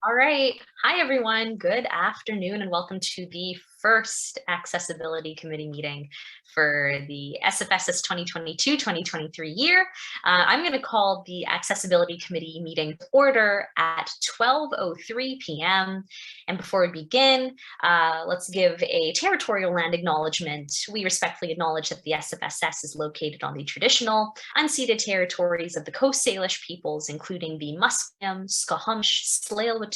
All right. Hi, everyone. Good afternoon and welcome to the first Accessibility Committee meeting for the SFSS 2022-2023 year. I'm going to call the Accessibility Committee meeting to order at 12:03 p.m. And before we begin, let's give a territorial land acknowledgement. We respectfully acknowledge that the SFSS is located on the traditional, unceded territories of the Coast Salish peoples, including the Musqueam, Squamish, Tsleil-Waututh,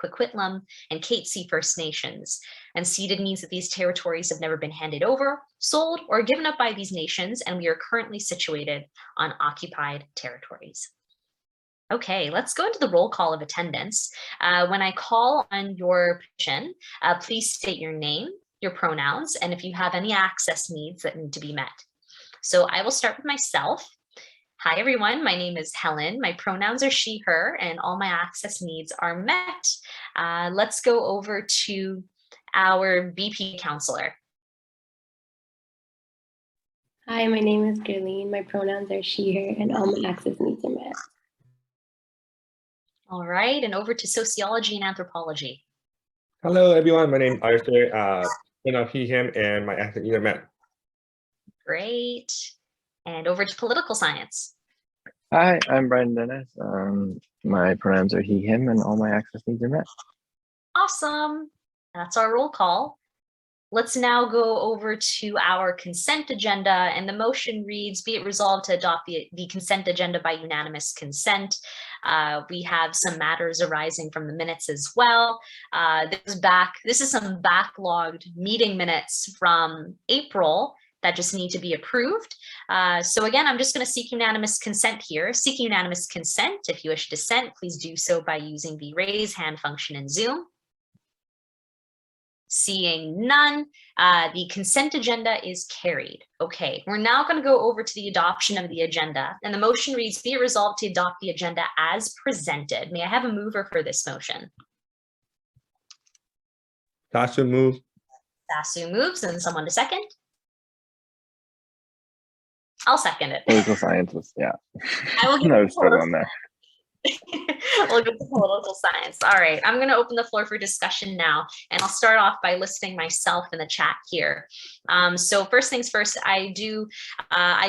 Coquitlam, and Katzie First Nations. And ceded means that these territories have never been handed over, sold, or given up by these nations, and we are currently situated on occupied territories. Okay, let's go into the roll call of attendance. When I call on your position, please state your name, your pronouns, and if you have any access needs that need to be met. So I will start with myself. Hi, everyone. My name is Helen. My pronouns are she, her, and all my access needs are met. Let's go over to our BP counselor. Hi, my name is Gerlene. My pronouns are she, her, and all my access needs are met. All right, and over to sociology and anthropology. Hello, everyone. My name is Arthur. He, him, and my access needs are met. Great. And over to political science. Hi, I'm Brian Dennis. My pronouns are he, him, and all my access needs are met. Awesome. That's our roll call. Let's now go over to our consent agenda, and the motion reads, be it resolved to adopt the consent agenda by unanimous consent. We have some matters arising from the minutes as well. This is some backlogged meeting minutes from April that just need to be approved. So again, I'm just going to seek unanimous consent here. Seeking unanimous consent, if you wish to dissent, please do so by using the raise hand function in Zoom. Seeing none, the consent agenda is carried. Okay, we're now going to go over to the adoption of the agenda, and the motion reads, be it resolved to adopt the agenda as presented. May I have a mover for this motion? Sasu moves. Sasu moves, and someone to second? I'll second it. Political sciences, yeah. I will give no struggle on there. We'll go to political science. All right, I'm going to open the floor for discussion now, and I'll start off by listing myself in the chat here. So first things first, I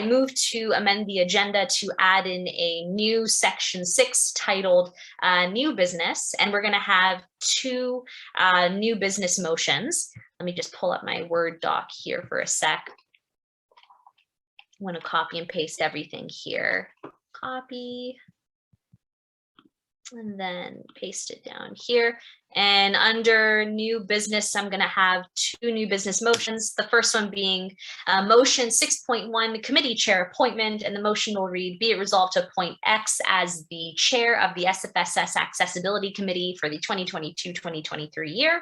move to amend the agenda to add in a new section 6 titled new business, and we're going to have two new business motions. Let me just pull up my Word doc here for a sec. I'm going to copy and paste everything here. Copy. And then paste it down here. And under new business, I'm going to have two new business motions. The first one being motion 6.1, committee chair appointment. And the motion will read, be it resolved to appoint X as the chair of the SFSS Accessibility Committee for the 2022-2023 year.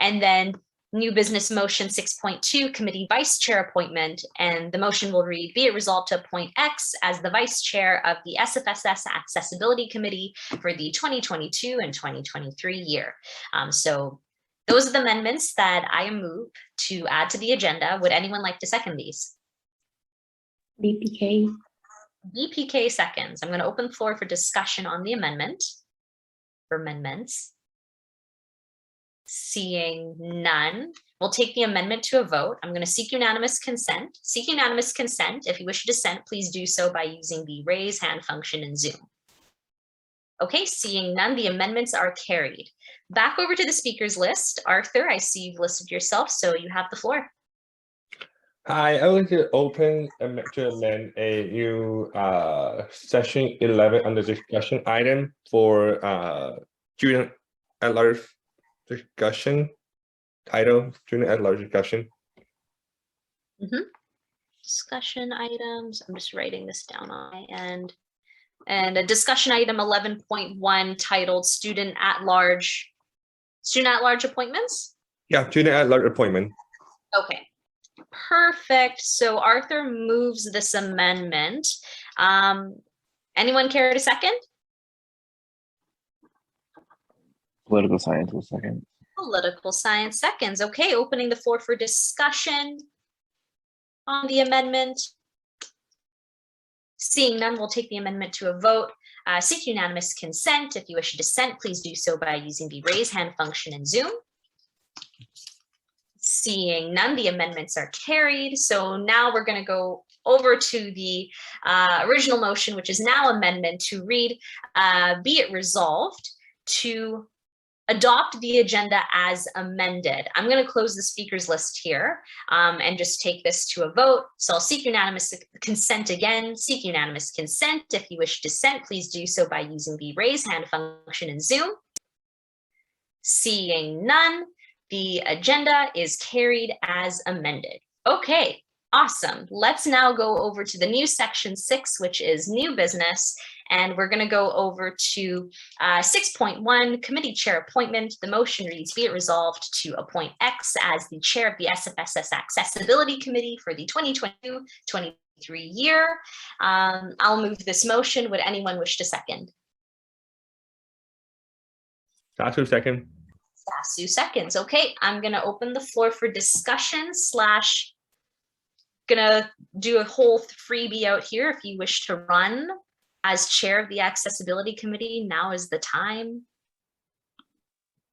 And then new business motion 6.2, committee vice chair appointment, and the motion will read, be it resolved to appoint X as the vice chair of the SFSS Accessibility Committee for the 2022 and 2023 year. So those are the amendments that I move to add to the agenda. Would anyone like to second these? BPK. BPK seconds. I'm going to open the floor for discussion on the amendments. Seeing none, we'll take the amendment to a vote. I'm going to seek unanimous consent. Seek unanimous consent. If you wish to dissent, please do so by using the raise hand function in Zoom. Okay, seeing none, the amendments are carried. Back over to the speakers list. Arthur, I see you've listed yourself, so you have the floor. Hi, I would like to open to amend a new session 11 under discussion item for student at large discussion title, student at large discussion. Discussion items. I'm just writing this down on my end. And a discussion item 11.1 titled student at large appointments. Yeah, student at large appointment. Okay, perfect. So Arthur moves this amendment. Anyone care to second? Political science will second. Political science seconds. Okay, opening the floor for discussion on the amendment. Seeing none, we'll take the amendment to a vote. Seek unanimous consent. If you wish to dissent, please do so by using the raise hand function in Zoom. Seeing none, the amendments are carried. So now we're going to go over to the original motion, which is now amendment, to read, be it resolved to adopt the agenda as amended. I'm going to close the speakers list here and just take this to a vote. So I'll seek unanimous consent again. Seek unanimous consent. If you wish to dissent, please do so by using the raise hand function in Zoom. Seeing none, the agenda is carried as amended. Okay, awesome. Let's now go over to the new section 6, which is new business. And we're going to go over to 6.1, committee chair appointment. The motion reads, be it resolved to appoint X as the chair of the SFSS Accessibility Committee for the 2022-2023 year. I'll move this motion. Would anyone wish to second? Sasu second. Sasu seconds. Okay, I'm going to open the floor for discussion slash gonna do a whole freebie out here. If you wish to run as chair of the accessibility committee, now is the time.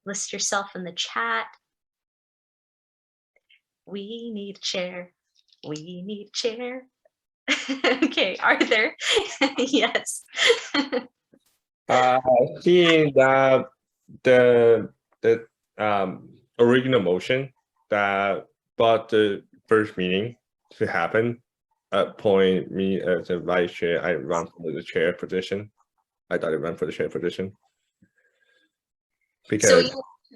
List yourself in the chat. We need a chair. We need a chair. Okay, Arthur. Yes. Seeing that the original motion that brought the first meeting to happen, appoint me as a vice chair. I run for the chair position. I thought I ran for the chair position. Because so you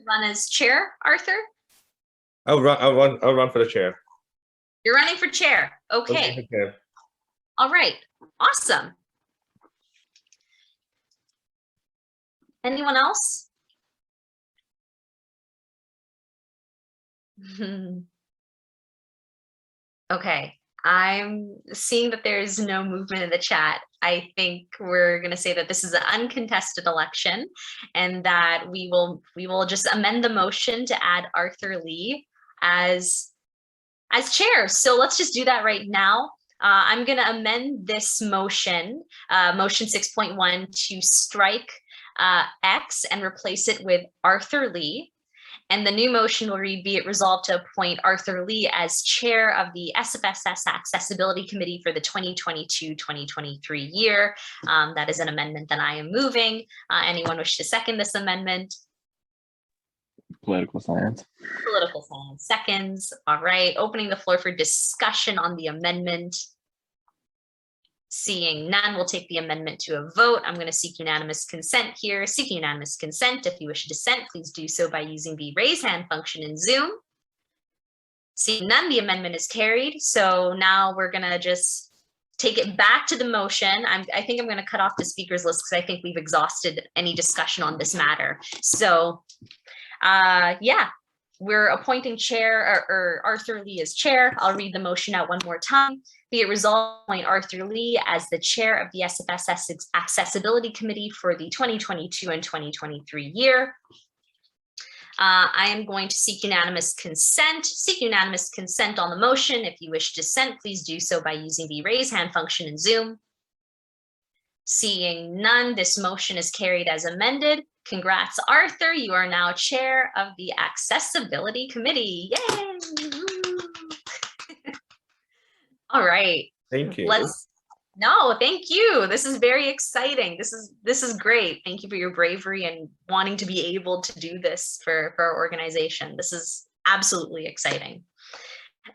run as chair, Arthur? I'll run for the chair. You're running for chair. Okay. All right. Awesome. Anyone else? Okay. I'm seeing that there's no movement in the chat. I think we're going to say that this is an uncontested election and that we will just amend the motion to add Arthur Lee as chair. So let's just do that right now. I'm going to amend this motion, motion 6.1, to strike X and replace it with Arthur Lee. And the new motion will read, be it resolved to appoint Arthur Lee as chair of the SFSS Accessibility Committee for the 2022-2023 year. That is an amendment that I am moving. Anyone wish to second this amendment? Political science. Political science seconds. All right, opening the floor for discussion on the amendment. Seeing none, we'll take the amendment to a vote. I'm going to seek unanimous consent here. Seek unanimous consent. If you wish to dissent, please do so by using the raise hand function in Zoom. Seeing none, the amendment is carried. So now we're going to just take it back to the motion. I think I'm going to cut off the speakers list because I think we've exhausted any discussion on this matter. So yeah, we're appointing chair or Arthur Lee as chair. I'll read the motion out one more time. Be it resolved to appoint Arthur Lee as the chair of the SFSS Accessibility Committee for the 2022 and 2023 year. I am going to seek unanimous consent. Seek unanimous consent on the motion. If you wish to dissent, please do so by using the raise hand function in Zoom. Seeing none, this motion is carried as amended. Congrats, Arthur. You are now chair of the Accessibility Committee. Yay! All right. Thank you. No, thank you. This is very exciting. This is great. Thank you for your bravery and wanting to be able to do this for our organization. This is absolutely exciting.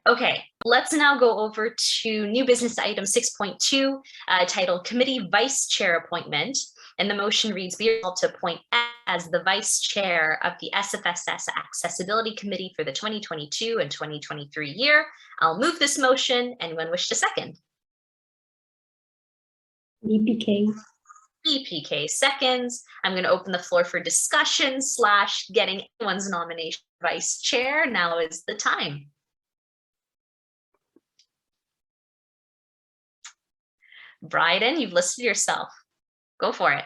Okay, let's now go over to new business item 6.2, titled Committee Vice Chair Appointment. And the motion reads, be able to appoint as the vice chair of the SFSS Accessibility Committee for the 2022 and 2023 year. I'll move this motion. Anyone wish to second? BPK. BPK seconds. I'm going to open the floor for discussion slash getting anyone's nomination for vice chair. Now is the time. Bryden, you've listed yourself. Go for it.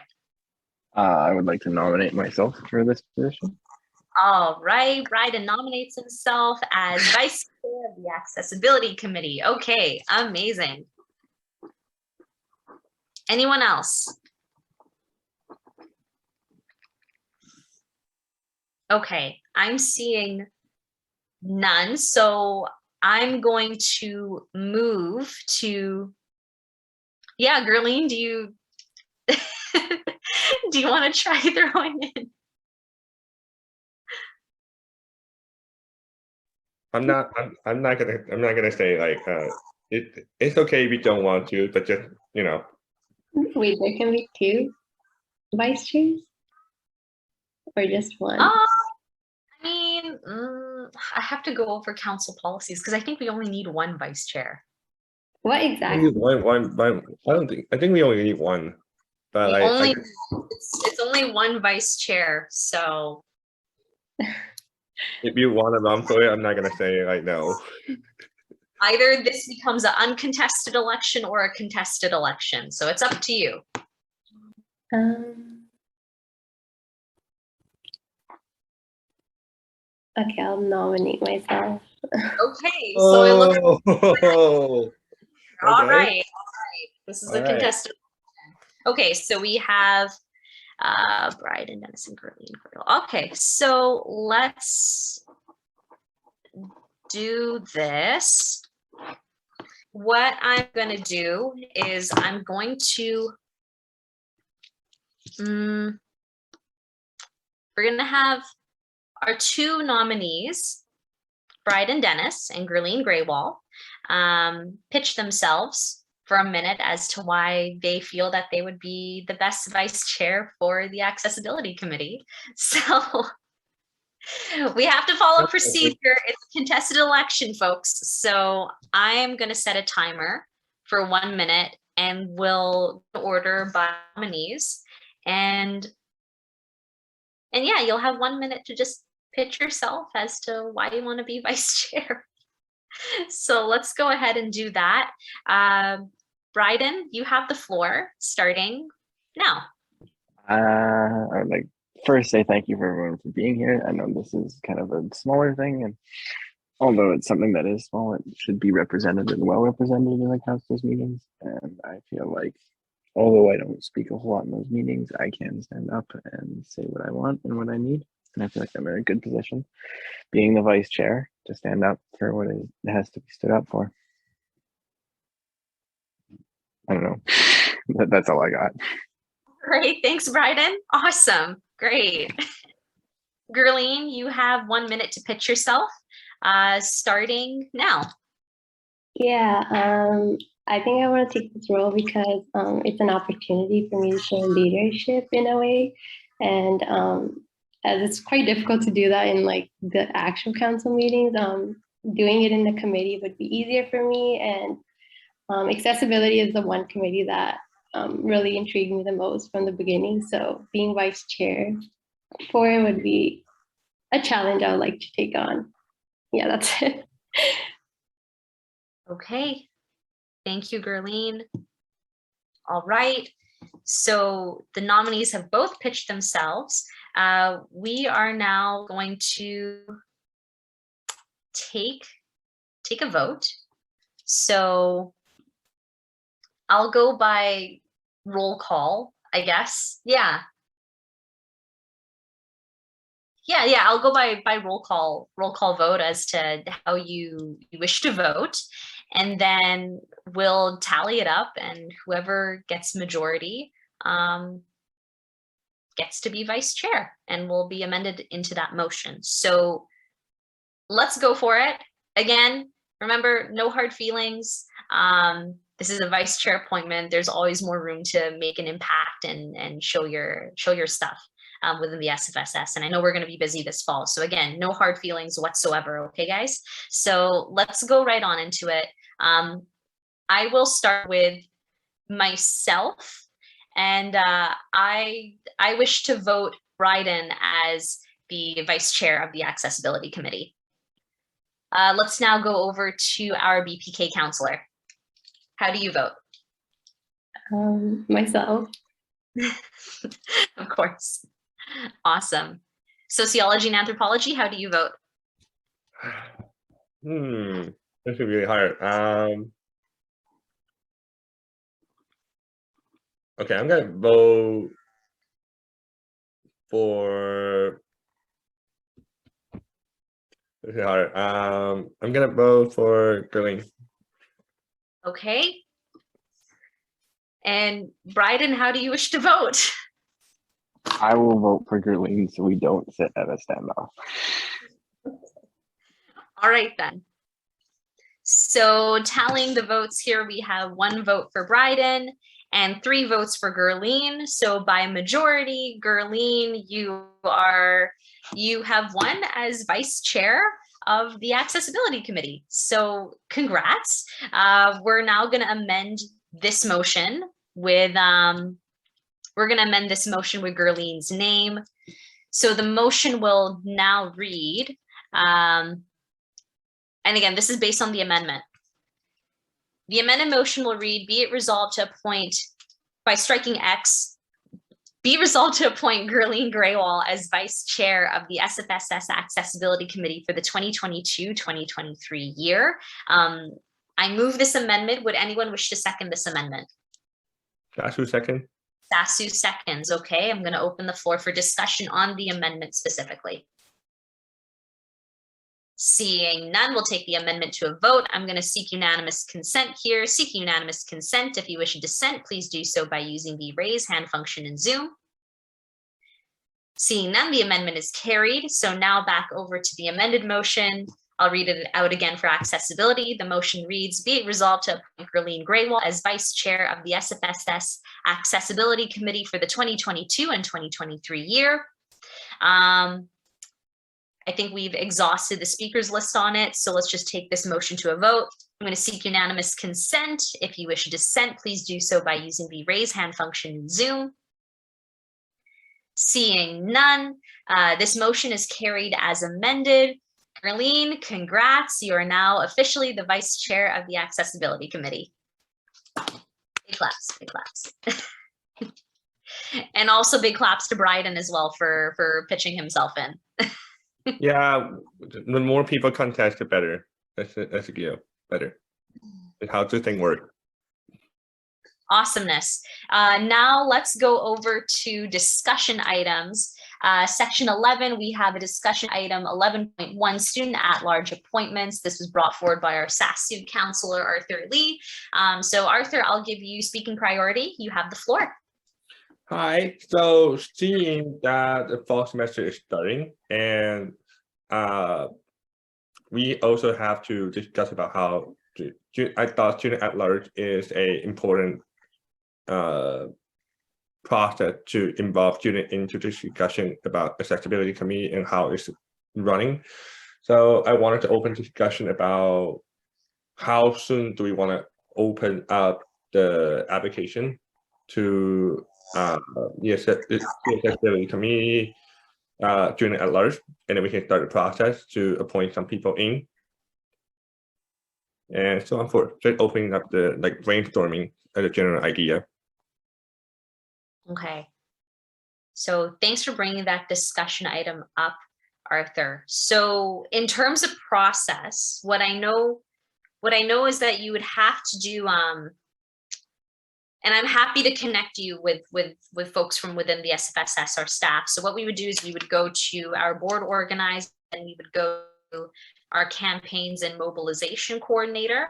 I would like to nominate myself for this position. All right, Bryden nominates himself as vice chair of the Accessibility Committee. Okay, amazing. Anyone else? Okay, I'm seeing none, so I'm going to move to, yeah, Gerline, do you do you want to try throwing in? I'm not gonna say like it's okay if you don't want to, but just Wait, there can be two vice chairs or just one? I mean, I have to go over council policies because I think we only need one vice chair. What only exactly? one. I think we only need one. But It's only one vice chair, so if you want to run for it, I'm not gonna say like no. either this becomes an uncontested election or a contested election. So it's up to you. Okay, I'll nominate myself. Okay, so it looks Oh, all okay. right. This is All a right. contested election. Okay, so we have Bryden, Dennis, and Gerline. Okay, so let's do this. What I'm going to do is I'm going to, we're going to have our two nominees, Bryden Dennis and Gerline Graywall, pitch themselves for a minute as to why they feel that they would be the best vice chair for the accessibility committee. So we have to follow procedure. It's a contested election, folks. So I'm going to set a timer for 1 minute and we'll order by nominees. And yeah, you'll have 1 minute to just pitch yourself as to why you want to be vice chair. So let's go ahead and do that. Bryden, you have the floor starting now. I would like first say thank you for everyone for being here. I know this is kind of a smaller thing, and although it's something that is small, it should be represented and well represented in the council's meetings. And I feel like, although I don't speak a whole lot in those meetings, I can stand up and say what I want and what I need. And I feel like I'm in a good position, being the vice chair, to stand up for what it has to be stood up for. I don't know. That's all I got. Great, thanks, Bryden. Awesome, great. Gerline, you have 1 minute to pitch yourself, starting now. Yeah, I think I want to take this role because it's an opportunity for me to show leadership in a way. And as it's quite difficult to do that in like the actual council meetings, doing it in the committee would be easier for me. And accessibility is the one committee that really intrigued me the most from the beginning. So being vice chair for it would be a challenge I would like to take on. Yeah, that's it. Okay, thank you, Gerline. All right, so the nominees have both pitched themselves. We are now going to take a vote. So I'll go by roll call, I guess. Yeah, I'll go by roll call vote as to how you wish to vote, and then we'll tally it up, and whoever gets majority gets to be vice chair, and will be amended into that motion. So let's go for it. Again, remember, no hard feelings. This is a vice chair appointment. There's always more room to make an impact and show your stuff within the SFSS. And I know we're going to be busy this fall. So again, no hard feelings whatsoever. Okay, guys? So let's go right on into it. I will start with myself. And I wish to vote Bryden as the vice chair of the Accessibility Committee. Let's now go over to our BPK counselor. How do you vote? Myself. Of course. Awesome. Sociology and anthropology, how do you vote? This is really hard. Okay, I'm gonna vote for It's hard. I'm gonna vote for Gurleen. Okay. And Bryden, how do you wish to vote? I will vote for Gurleen so we don't sit at a standoff. All right then. So tallying the votes here, we have 1 vote for Bryden and 3 votes for Gurleen. So by majority, Gurleen, you have won as vice chair of the Accessibility Committee. So congrats. We're now going to amend this motion with Gurleen's name. So the motion will now read, and again, this is based on the amendment. The amended motion will read, be it resolved to appoint, by striking X, be resolved to appoint Gurleen Graywall as vice chair of the SFSS Accessibility Committee for the 2022-2023 year. I move this amendment. Would anyone wish to second this amendment? Sasu second. Sasu seconds. Okay, I'm going to open the floor for discussion on the amendment specifically. Seeing none, we'll take the amendment to a vote. I'm going to seek unanimous consent here. Seek unanimous consent. If you wish to dissent, please do so by using the raise hand function in Zoom. Seeing none, the amendment is carried. So now back over to the amended motion. I'll read it out again for accessibility. The motion reads, be it resolved to appoint Gurleen Graywall as vice chair of the SFSS Accessibility Committee for the 2022 and 2023 year. I think we've exhausted the speakers list on it, so let's just take this motion to a vote. I'm going to seek unanimous consent. If you wish to dissent, please do so by using the raise hand function in Zoom. Seeing none, this motion is carried as amended. Gurleen, congrats. You are now officially the vice chair of the Accessibility Committee. Big claps, big claps. And also big claps to Bryden as well for pitching himself in. Yeah, the more people contest, the better. That's a deal. Better. And how the thing work. Awesomeness. Now let's go over to discussion items. Section 11, we have a discussion item 11.1, student at-large appointments. This was brought forward by our SASU counselor, Arthur Lee. So Arthur, I'll give you speaking priority. You have the floor. Hi, so seeing that the fall semester is starting, and we also have to discuss about how I thought student at large is a important process to involve student into this discussion about accessibility committee and how it's running. So I wanted to open discussion about how soon do we want to open up the application to the accessibility committee, student at large, and then we can start the process to appoint some people in. And so on forth, just opening up the brainstorming as a general idea. Okay. So thanks for bringing that discussion item up, Arthur. So in terms of process, what I know is that you would have to do, and I'm happy to connect you with folks from within the SFSS, our staff. So what we would do is we would go to our board organizer and we would go to our campaigns and mobilization coordinator.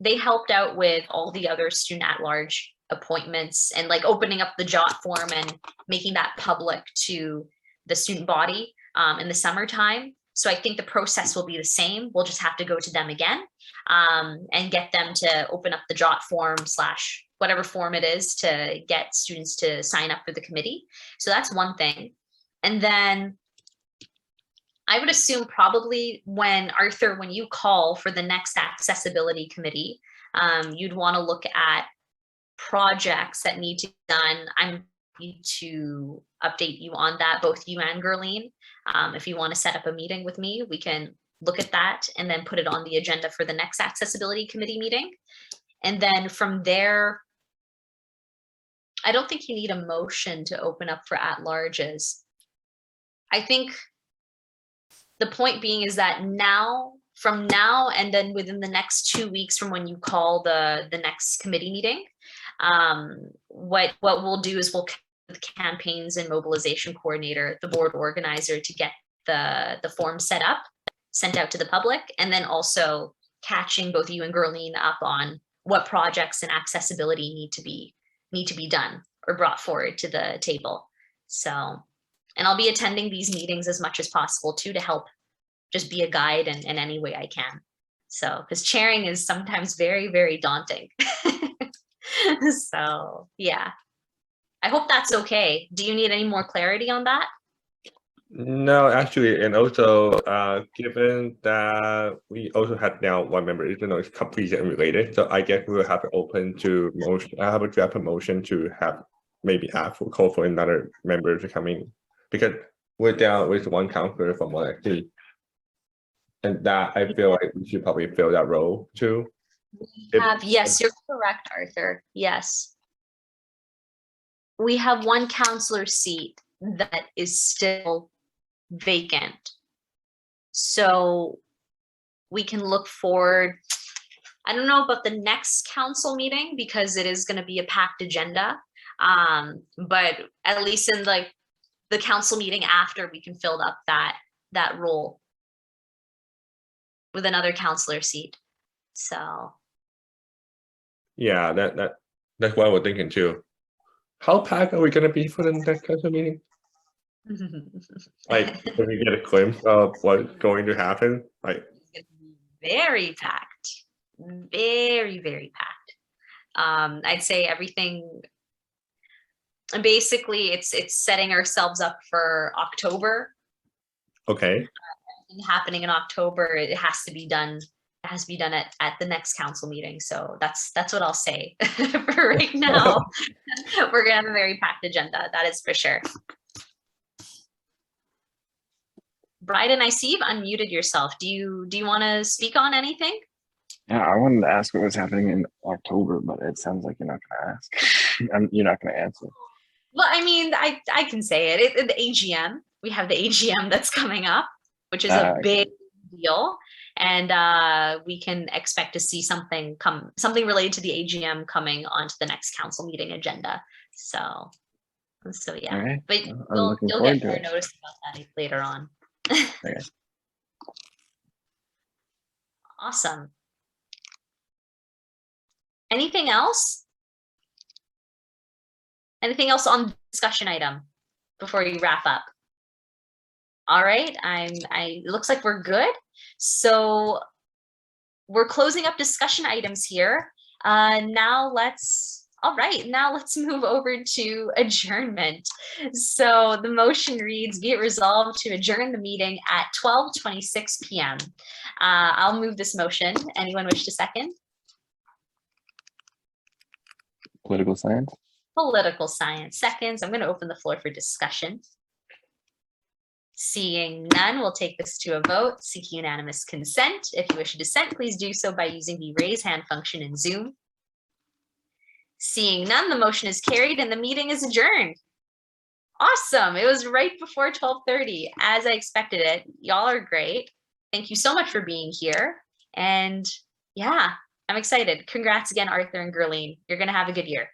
They helped out with all the other student at large appointments and like opening up the JOT form and making that public to the student body in the summertime. So I think the process will be the same. We'll just have to go to them again and get them to open up the JOT form / whatever form it is to get students to sign up for the committee. So that's one thing. And then I would assume probably when you call for the next accessibility committee, you'd want to look at projects that need to be done. I'm happy to update you on that, both you and Gurleen. If you want to set up a meeting with me, we can look at that and then put it on the agenda for the next accessibility committee meeting. And then from there, I don't think you need a motion to open up for at-larges. I think the point being is that from now and then within the next 2 weeks from when you call the next committee meeting, what we'll do is we'll with campaigns and mobilization coordinator, the board organizer, to get the form set up. sent out to the public, and then also catching both you and Gerline up on what projects and accessibility need to be done or brought forward to the table. So, and I'll be attending these meetings as much as possible too, to help just be a guide in any way I can. So, because chairing is sometimes very, very daunting. So yeah, I hope that's okay. Do you need any more clarity on that? No, actually, and also, given that we also had now one member, even though it's completely unrelated, so I guess we will have it open to motion. I have a draft motion to have maybe ask for call for another member to come in, because we're down with one counselor from one activity, and that I feel like we should probably fill that role too. Yes, you're correct, Arthur. Yes, we have one counselor seat that is still vacant. So we can look forward. I don't know about the next council meeting because it is going to be a packed agenda. But at least in like the council meeting after, we can fill up that role with another counselor seat. So yeah, that's what we're thinking too. How packed are we going to be for the next council meeting? Like, can we get a glimpse of what's going to happen? Like, very packed, very, very packed. I'd say everything. Basically, it's setting ourselves up for October. okay. Happening in October, it has to be done. It has to be done at the next council meeting. So that's what I'll say for right now. We're gonna have a very packed agenda. That is for sure. Bryden, I see you've unmuted yourself. Do you want to speak on anything? Yeah, I wanted to ask what was happening in October, but it sounds like you're not going to ask. You're not going to answer. Well, I mean, I can say it. The AGM. We have the AGM that's coming up, which is a big deal, and we can expect to see something related to the AGM coming onto the next council meeting agenda. So yeah. Okay. But you'll get more notice about that later on. Okay. Awesome. Anything else? Anything else on the discussion item before you wrap up? All right, it looks like we're good. So we're closing up discussion items here. Now let's move over to adjournment. So the motion reads, be it resolved to adjourn the meeting at 12:26 p.m. I'll move this motion. Anyone wish to second? Political science. Political science seconds. I'm going to open the floor for discussion. Seeing none, we'll take this to a vote. Seeking unanimous consent. If you wish to dissent, please do so by using the raise hand function in Zoom. Seeing none, the motion is carried and the meeting is adjourned. Awesome. It was right before 12:30, as I expected it. Y'all are great. Thank you so much for being here. And yeah, I'm excited. Congrats again, Arthur and Gerline. You're going to have a good year.